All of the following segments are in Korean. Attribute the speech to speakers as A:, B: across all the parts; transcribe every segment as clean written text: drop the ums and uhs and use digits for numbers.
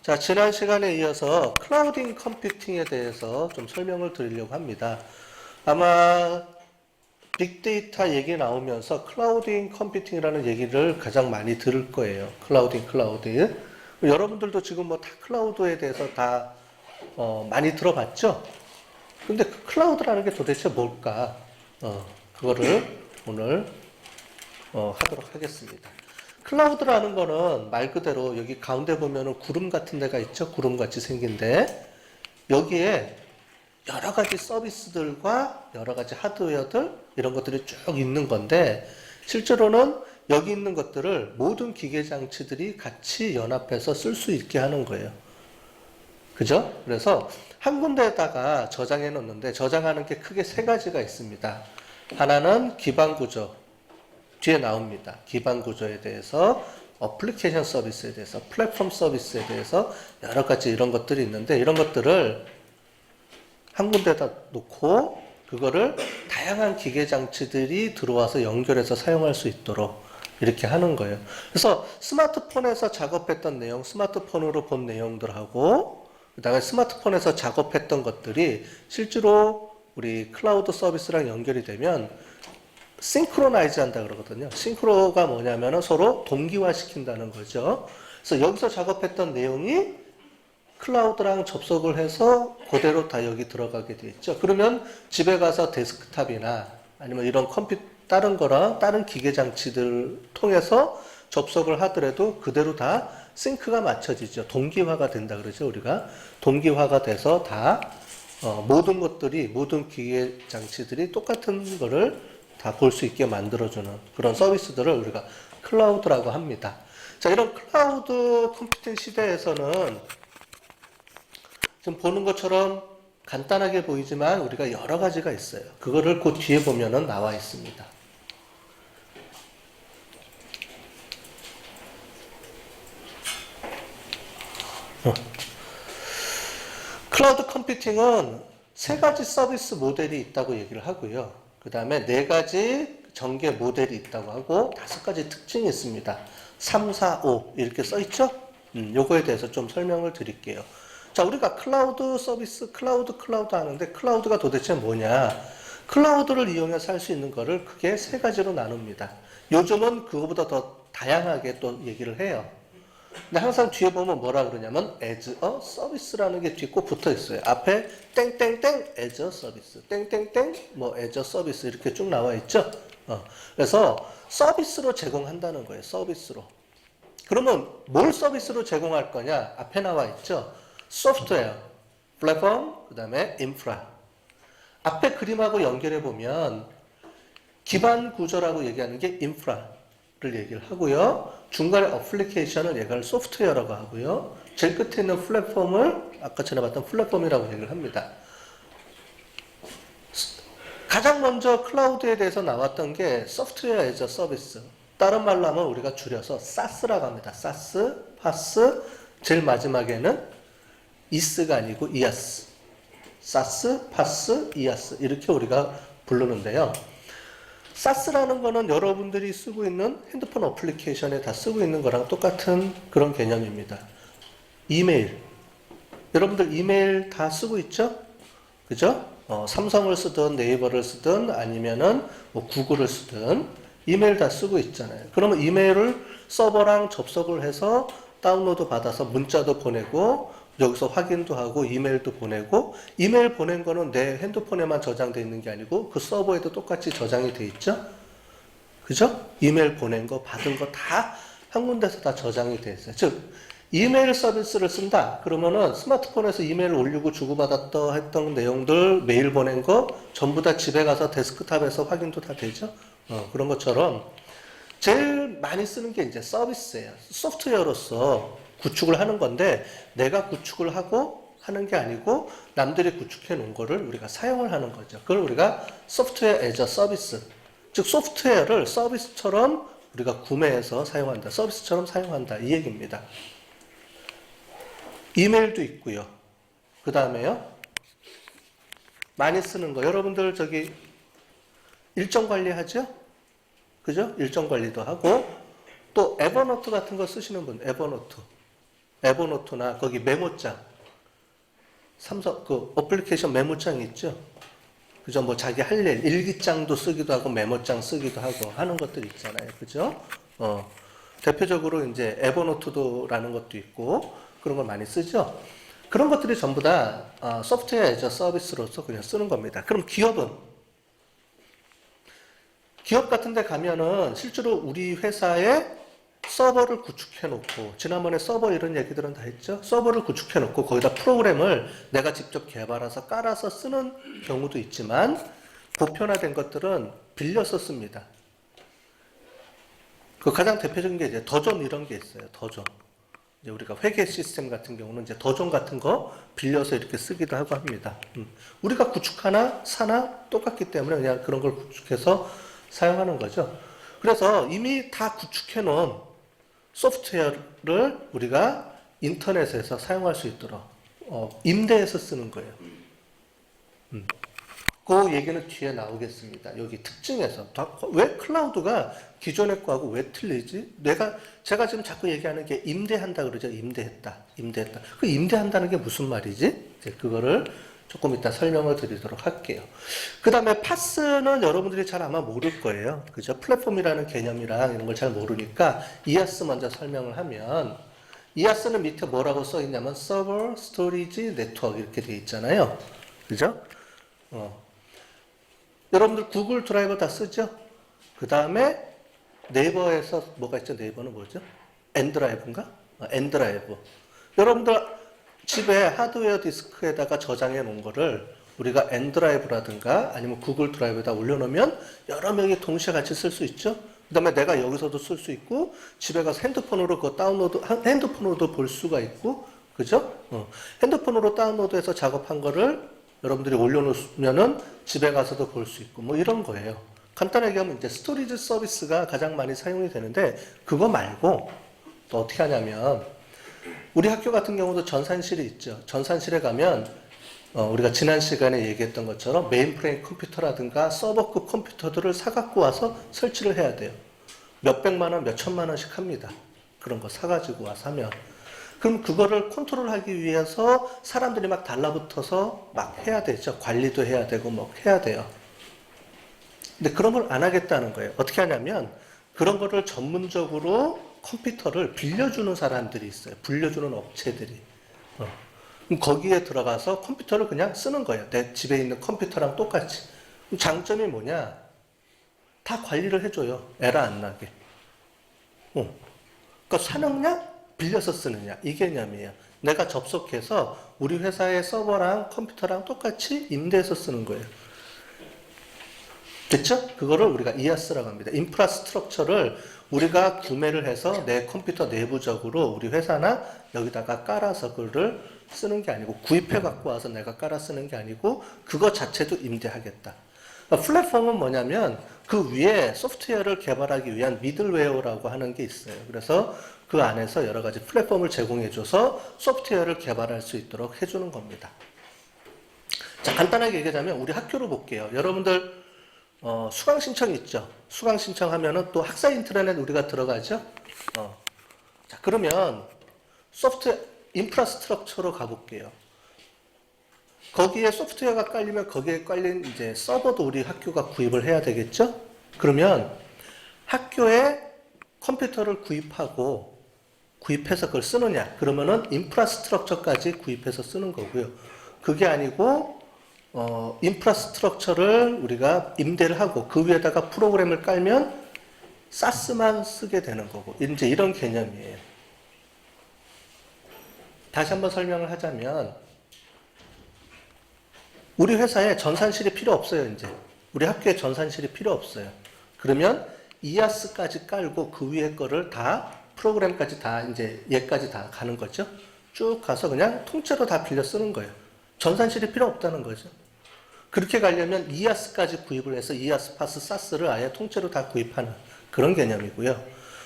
A: 자, 지난 시간에 이어서 클라우딩 컴퓨팅에 대해서 좀 설명을 드리려고 합니다. 아마 빅데이터 얘기 나오면서 클라우딩 컴퓨팅이라는 얘기를 가장 많이 들을 거예요. 클라우드. 여러분들도 지금 뭐 다 클라우드에 대해서 다 많이 들어봤죠? 근데 그 클라우드라는 게 도대체 뭘까? 그거를 오늘 하도록 하겠습니다. 클라우드라는 거는 말 그대로 여기 가운데 보면은 구름 같은 데가 있죠? 구름 같이 생긴데 여기에 여러 가지 서비스들과 여러 가지 하드웨어들 이런 것들이 쭉 있는 건데 실제로는 여기 있는 것들을 모든 기계 장치들이 같이 연합해서 쓸 수 있게 하는 거예요. 그죠? 그래서 한 군데에다가 저장해 놓는데 저장하는 게 크게 세 가지가 있습니다. 하나는 기반 구조. 뒤에 나옵니다. 기반 구조에 대해서, 어플리케이션 서비스에 대해서, 플랫폼 서비스에 대해서 여러 가지 이런 것들이 있는데 이런 것들을 한 군데다 놓고 그거를 다양한 기계 장치들이 들어와서 연결해서 사용할 수 있도록 이렇게 하는 거예요. 그래서 스마트폰에서 작업했던 내용, 스마트폰으로 본 내용들하고 그 다음에 스마트폰에서 작업했던 것들이 실제로 우리 클라우드 서비스랑 연결이 되면 싱크로나이즈 한다 그러거든요. 싱크로가 뭐냐면은 서로 동기화 시킨다는 거죠. 그래서 여기서 작업했던 내용이 클라우드랑 접속을 해서 그대로 다 여기 들어가게 돼 있죠. 그러면 집에 가서 데스크탑이나 아니면 이런 다른 거랑 다른 기계 장치들 통해서 접속을 하더라도 그대로 다 싱크가 맞춰지죠. 동기화가 된다 그러죠. 우리가 동기화가 돼서 다 모든 것들이 모든 기계 장치들이 똑같은 거를 다 볼 수 있게 만들어주는 그런 서비스들을 우리가 클라우드라고 합니다. 자, 이런 클라우드 컴퓨팅 시대에서는 지금 보는 것처럼 간단하게 보이지만 우리가 여러 가지가 있어요. 그거를 그 뒤에 보면은 나와 있습니다. 클라우드 컴퓨팅은 세 가지 서비스 모델이 있다고 얘기를 하고요. 그 다음에 네 가지 전개 모델이 있다고 하고 다섯 가지 특징이 있습니다. 3, 4, 5 이렇게 써있죠? 요거에 대해서 좀 설명을 드릴게요. 자, 우리가 클라우드 서비스, 클라우드 하는데 클라우드가 도대체 뭐냐? 클라우드를 이용해서 할 수 있는 거를 크게 세 가지로 나눕니다. 요즘은 그거보다 더 다양하게 또 얘기를 해요. 근데 항상 뒤에 보면 뭐라 그러냐면 as a service라는 게 뒤에 꼭 붙어 있어요. 앞에 땡땡땡 as a service, 땡땡땡 뭐 as a service 이렇게 쭉 나와 있죠. 그래서 서비스로 제공한다는 거예요. 서비스로. 그러면 뭘 서비스로 제공할 거냐? 앞에 나와 있죠. 소프트웨어, 플랫폼, 그 다음에 인프라. 앞에 그림하고 연결해 보면 기반 구조라고 얘기하는 게 인프라를 얘기를 하고요. 중간에 어플리케이션을 얘기할 소프트웨어라고 하고요. 제일 끝에 있는 플랫폼을 아까 전에 봤던 플랫폼이라고 얘기를 합니다. 가장 먼저 클라우드에 대해서 나왔던 게 소프트웨어 as a 서비스. 다른 말로 하면 우리가 줄여서 SaaS라고 합니다. SaaS, PaaS, 제일 마지막에는 IaaS가 아니고 IaaS. SaaS, PaaS, IaaS 이렇게 우리가 부르는데요. SaaS라는 거는 여러분들이 쓰고 있는 핸드폰 어플리케이션에 다 쓰고 있는 거랑 똑같은 그런 개념입니다. 이메일. 여러분들 이메일 다 쓰고 있죠? 그죠? 삼성을 쓰든 네이버를 쓰든 아니면은 뭐 구글을 쓰든 이메일 다 쓰고 있잖아요. 그러면 이메일을 서버랑 접속을 해서 다운로드 받아서 문자도 보내고 여기서 확인도 하고 이메일도 보내고 이메일 보낸 거는 내 핸드폰에만 저장되어 있는 게 아니고 그 서버에도 똑같이 저장이 돼 있죠? 그죠? 이메일 보낸 거 받은 거 다 한 군데서 다 저장이 돼 있어요. 즉 이메일 서비스를 쓴다 그러면은 스마트폰에서 이메일 올리고 주고받았던 했던 내용들 메일 보낸 거 전부 다 집에 가서 데스크탑에서 확인도 다 되죠? 그런 것처럼 제일 많이 쓰는 게 이제 서비스예요. 소프트웨어로서 구축을 하는 건데 내가 구축을 하고 하는 게 아니고 남들이 구축해 놓은 거를 우리가 사용을 하는 거죠. 그걸 우리가 소프트웨어 as a 서비스. 즉 소프트웨어를 서비스처럼 우리가 구매해서 사용한다. 서비스처럼 사용한다. 이 얘기입니다. 이메일도 있고요. 그 다음에요. 많이 쓰는 거. 여러분들 저기 일정 관리하죠? 그죠? 일정 관리도 하고 또 에버노트 같은 거 쓰시는 분. 에버노트. 에버노트나 거기 메모장, 삼성 그 어플리케이션 메모장이 있죠. 그죠? 뭐 자기 할 일, 일기장도 쓰기도 하고 메모장 쓰기도 하고 하는 것들 있잖아요. 그죠? 대표적으로 이제 에버노트도라는 것도 있고 그런 걸 많이 쓰죠. 그런 것들이 전부 다 소프트웨어 애저 서비스로서 그냥 쓰는 겁니다. 그럼 기업 같은 데 가면은 실제로 우리 회사에 서버를 구축해 놓고, 지난번에 서버 이런 얘기들은 다 했죠? 서버를 구축해 놓고 거기다 프로그램을 내가 직접 개발해서 깔아서 쓰는 경우도 있지만, 보편화된 것들은 빌려서 씁니다. 그 가장 대표적인 게 이제 더존 이런 게 있어요. 더존. 이제 우리가 회계 시스템 같은 경우는 이제 더존 같은 거 빌려서 이렇게 쓰기도 하고 합니다. 우리가 구축하나 사나 똑같기 때문에 그냥 그런 걸 구축해서 사용하는 거죠. 그래서 이미 다 구축해 놓은 소프트웨어를 우리가 인터넷에서 사용할 수 있도록 임대해서 쓰는 거예요. 그 얘기는 뒤에 나오겠습니다. 여기 특징에서 왜 클라우드가 기존의 거하고 왜 틀리지? 제가 지금 자꾸 얘기하는 게 임대한다 그러죠. 임대했다. 그 임대한다는 게 무슨 말이지? 이제 그거를 조금 이따 설명을 드리도록 할게요. 그 다음에 파스는 여러분들이 잘 아마 모를 거예요. 그죠? 플랫폼이라는 개념이랑 이런 걸 잘 모르니까 이아스 먼저 설명을 하면, 이아스는 밑에 뭐라고 써 있냐면 서버, 스토리지, 네트워크 이렇게 돼 있잖아요. 그죠? 여러분들 구글 드라이브 다 쓰죠? 그 다음에 네이버에서 뭐가 있죠? 네이버는 뭐죠? 엔드라이브인가? 엔드라이브. 여러분들 집에 하드웨어 디스크에다가 저장해 놓은 거를 우리가 엔드라이브라든가 아니면 구글 드라이브에다 올려놓으면 여러 명이 동시에 같이 쓸 수 있죠? 그 다음에 내가 여기서도 쓸 수 있고, 집에 가서 핸드폰으로 그거 핸드폰으로도 볼 수가 있고, 그죠? 핸드폰으로 다운로드해서 작업한 거를 여러분들이 올려놓으면은 집에 가서도 볼 수 있고, 뭐 이런 거예요. 간단하게 하면 이제 스토리지 서비스가 가장 많이 사용이 되는데, 그거 말고 또 어떻게 하냐면, 우리 학교 같은 경우도 전산실이 있죠. 전산실에 가면 우리가 지난 시간에 얘기했던 것처럼 메인프레임 컴퓨터라든가 서버급 컴퓨터들을 사갖고 와서 설치를 해야 돼요. 몇백만 원, 몇천만 원씩 합니다. 그런 거 사가지고 와서 하면. 그럼 그거를 컨트롤하기 위해서 사람들이 막 달라붙어서 막 해야 되죠. 관리도 해야 되고 뭐 해야 돼요. 근데 그런 걸 안 하겠다는 거예요. 어떻게 하냐면 그런 거를 전문적으로 컴퓨터를 빌려주는 사람들이 있어요. 빌려주는 업체들이. 그럼 거기에 들어가서 컴퓨터를 그냥 쓰는 거예요. 내 집에 있는 컴퓨터랑 똑같이. 그럼 장점이 뭐냐? 다 관리를 해줘요. 에러 안 나게. 그러니까 사느냐? 빌려서 쓰느냐? 이 개념이에요. 내가 접속해서 우리 회사의 서버랑 컴퓨터랑 똑같이 임대해서 쓰는 거예요. 됐죠? 그거를 우리가 이아스라고 합니다. 인프라스트럭처를 우리가 구매를 해서 내 컴퓨터 내부적으로 우리 회사나 여기다가 깔아서 그거를 쓰는 게 아니고, 구입해 갖고 와서 내가 깔아 쓰는 게 아니고 그거 자체도 임대하겠다. 플랫폼은 뭐냐면 그 위에 소프트웨어를 개발하기 위한 미들웨어라고 하는 게 있어요. 그래서 그 안에서 여러 가지 플랫폼을 제공해줘서 소프트웨어를 개발할 수 있도록 해주는 겁니다. 자, 간단하게 얘기하자면 우리 학교로 볼게요. 여러분들 수강 신청 있죠? 수강 신청하면은 또 학사 인트라넷 우리가 들어가죠? 자, 그러면 인프라스트럭처로 가볼게요. 거기에 소프트웨어가 깔리면 거기에 깔린 이제 서버도 우리 학교가 구입을 해야 되겠죠? 그러면 학교에 컴퓨터를 구입해서 그걸 쓰느냐? 그러면은 인프라스트럭처까지 구입해서 쓰는 거고요. 그게 아니고 인프라스트럭처를 우리가 임대를 하고 그 위에다가 프로그램을 깔면 사스만 쓰게 되는 거고, 이제 이런 개념이에요. 다시 한번 설명을 하자면 우리 회사에 전산실이 필요 없어요. 이제 우리 학교에 전산실이 필요 없어요. 그러면 이아스까지 깔고 그 위에 거를 다 프로그램까지 다 이제 얘까지 다 가는 거죠. 쭉 가서 그냥 통째로 다 빌려 쓰는 거예요. 전산실이 필요 없다는 거죠. 그렇게 가려면 이아스까지 구입을 해서 이아스, 파스, 사스를 아예 통째로 다 구입하는 그런 개념이고요.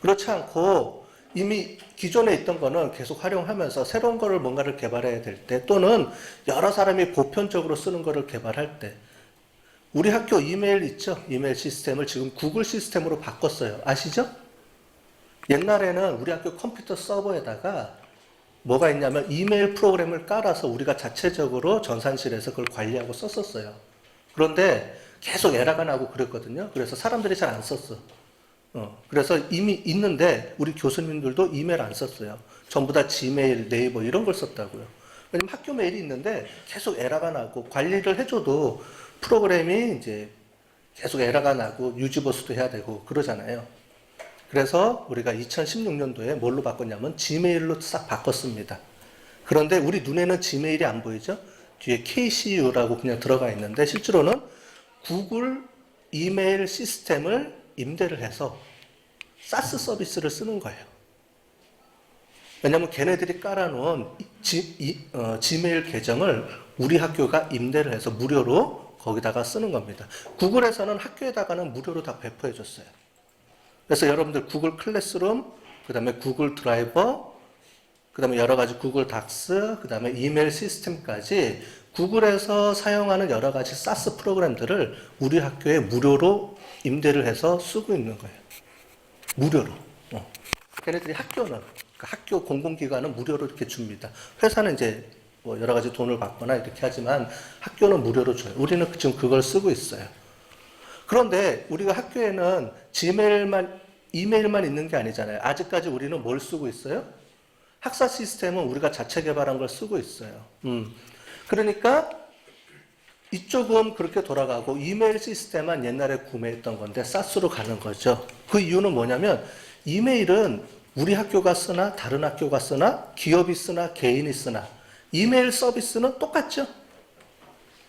A: 그렇지 않고 이미 기존에 있던 거는 계속 활용하면서 새로운 거를 뭔가를 개발해야 될 때, 또는 여러 사람이 보편적으로 쓰는 거를 개발할 때, 우리 학교 이메일 있죠? 이메일 시스템을 지금 구글 시스템으로 바꿨어요. 아시죠? 옛날에는 우리 학교 컴퓨터 서버에다가 뭐가 있냐면 이메일 프로그램을 깔아서 우리가 자체적으로 전산실에서 그걸 관리하고 썼었어요. 그런데 계속 에러가 나고 그랬거든요. 그래서 사람들이 잘 안 썼어. 그래서 이미 있는데 우리 교수님들도 이메일 안 썼어요. 전부 다 지메일, 네이버 이런 걸 썼다고요. 왜냐면 학교 메일이 있는데 계속 에러가 나고 관리를 해줘도 프로그램이 이제 계속 에러가 나고 유지보수도 해야 되고 그러잖아요. 그래서 우리가 2016년도에 뭘로 바꿨냐면 지메일로 싹 바꿨습니다. 그런데 우리 눈에는 지메일이 안 보이죠? 뒤에 KCU라고 그냥 들어가 있는데 실제로는 구글 이메일 시스템을 임대를 해서 사스 서비스를 쓰는 거예요. 왜냐하면 걔네들이 깔아놓은 지메일 계정을 우리 학교가 임대를 해서 무료로 거기다가 쓰는 겁니다. 구글에서는 학교에다가는 무료로 다 배포해 줬어요. 그래서 여러분들 구글 클래스룸, 그 다음에 구글 드라이버, 그 다음에 여러 가지 구글 닥스, 그 다음에 이메일 시스템까지 구글에서 사용하는 여러 가지 사스 프로그램들을 우리 학교에 무료로 임대를 해서 쓰고 있는 거예요. 무료로. 걔네들이 학교는, 그러니까 학교 공공기관은 무료로 이렇게 줍니다. 회사는 이제 뭐 여러 가지 돈을 받거나 이렇게 하지만 학교는 무료로 줘요. 우리는 지금 그걸 쓰고 있어요. 그런데 우리가 학교에는 이메일만 있는 게 아니잖아요. 아직까지 우리는 뭘 쓰고 있어요? 학사 시스템은 우리가 자체 개발한 걸 쓰고 있어요. 그러니까 이쪽은 그렇게 돌아가고 이메일 시스템만 옛날에 구매했던 건데 사스로 가는 거죠. 그 이유는 뭐냐면 이메일은 우리 학교가 쓰나 다른 학교가 쓰나 기업이 쓰나 개인이 쓰나 이메일 서비스는 똑같죠.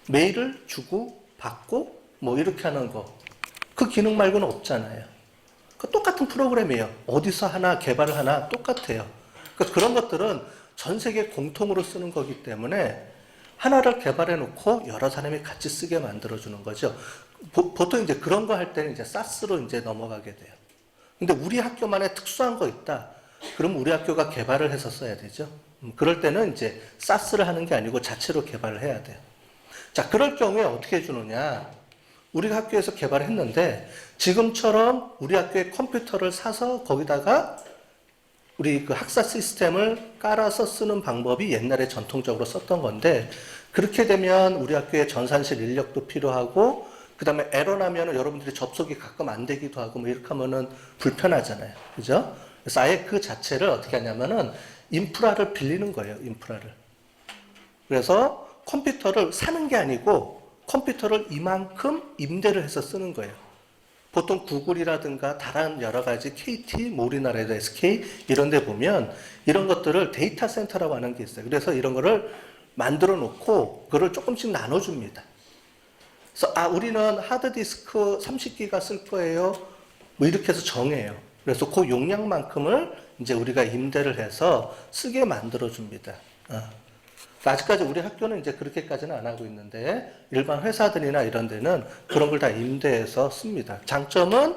A: 메일을 주고 받고 뭐 이렇게 하는 거. 그 기능 말고는 없잖아요. 그 똑같은 프로그램이에요. 어디서 하나 개발을 하나 똑같아요. 그런 것들은 전 세계 공통으로 쓰는 거기 때문에 하나를 개발해 놓고 여러 사람이 같이 쓰게 만들어 주는 거죠. 보통 이제 그런 거 할 때는 이제 사스로 이제 넘어가게 돼요. 근데 우리 학교만의 특수한 거 있다. 그럼 우리 학교가 개발을 해서 써야 되죠. 그럴 때는 이제 사스를 하는 게 아니고 자체로 개발을 해야 돼요. 자, 그럴 경우에 어떻게 해주느냐. 우리가 학교에서 개발했는데 지금처럼 우리 학교에 컴퓨터를 사서 거기다가 우리 그 학사 시스템을 깔아서 쓰는 방법이 옛날에 전통적으로 썼던 건데 그렇게 되면 우리 학교에 전산실 인력도 필요하고 그 다음에 에러 나면은 여러분들이 접속이 가끔 안 되기도 하고 뭐 이렇게 하면은 불편하잖아요. 그죠? 그래서 아예 그 자체를 어떻게 하냐면은 인프라를 빌리는 거예요. 인프라를. 그래서 컴퓨터를 사는 게 아니고 컴퓨터를 이만큼 임대를 해서 쓰는 거예요. 보통 구글이라든가 다른 여러 가지 KT, 뭐 우리나라에도 SK 이런 데 보면 이런 것들을 데이터 센터라고 하는 게 있어요. 그래서 이런 거를 만들어 놓고 그걸 조금씩 나눠줍니다. 그래서 우리는 하드디스크 30기가 쓸 거예요. 뭐 이렇게 해서 정해요. 그래서 그 용량만큼을 이제 우리가 임대를 해서 쓰게 만들어 줍니다. 아직까지 우리 학교는 이제 그렇게까지는 안 하고 있는데 일반 회사들이나 이런 데는 그런 걸 다 임대해서 씁니다. 장점은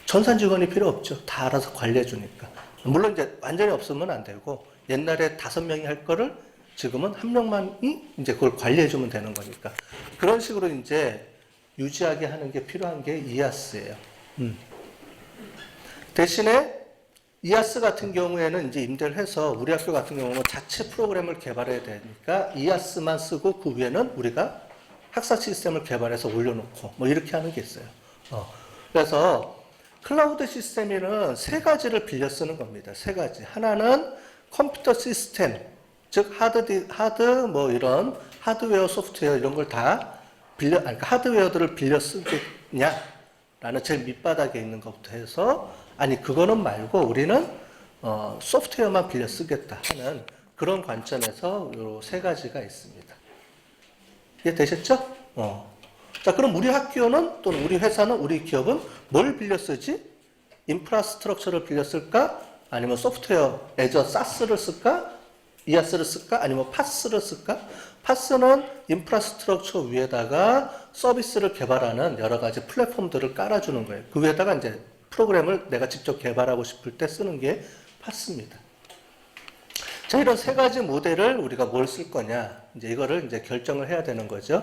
A: 전산 직원이 필요 없죠. 다 알아서 관리해 주니까. 물론 이제 완전히 없으면 안 되고 옛날에 5명이 할 거를 지금은 1명만이 이제 그걸 관리해 주면 되는 거니까. 그런 식으로 이제 유지하게 하는 게 필요한 게 이아스예요. 대신에 이아스 같은 경우에는 이제 임대를 해서 우리 학교 같은 경우는 자체 프로그램을 개발해야 되니까 이아스만 쓰고 그 위에는 우리가 학사 시스템을 개발해서 올려놓고 뭐 이렇게 하는 게 있어요. 그래서 클라우드 시스템에는 3가지를 빌려 쓰는 겁니다. 3가지. 하나는 컴퓨터 시스템, 즉 뭐 이런 하드웨어, 소프트웨어 이런 걸 다 그러니까 하드웨어들을 빌려 쓰겠냐라는 제일 밑바닥에 있는 것부터 해서 아니 그거는 말고 우리는 소프트웨어만 빌려 쓰겠다 하는 그런 관점에서 요 3가지가 있습니다. 이해되셨죠? 자, 그럼 우리 학교는 또는 우리 회사는 우리 기업은 뭘 빌려 쓰지? 인프라스트럭처를 빌려 쓸까? 아니면 소프트웨어 애저 사스를 쓸까? 이아스를 쓸까? 아니면 파스를 쓸까? 파스는 인프라스트럭처 위에다가 서비스를 개발하는 여러 가지 플랫폼들을 깔아주는 거예요. 그 위에다가 이제 프로그램을 내가 직접 개발하고 싶을 때 쓰는 게 파스입니다. 자, 이런 3가지 모델을 우리가 뭘 쓸 거냐. 이제 이거를 이제 결정을 해야 되는 거죠.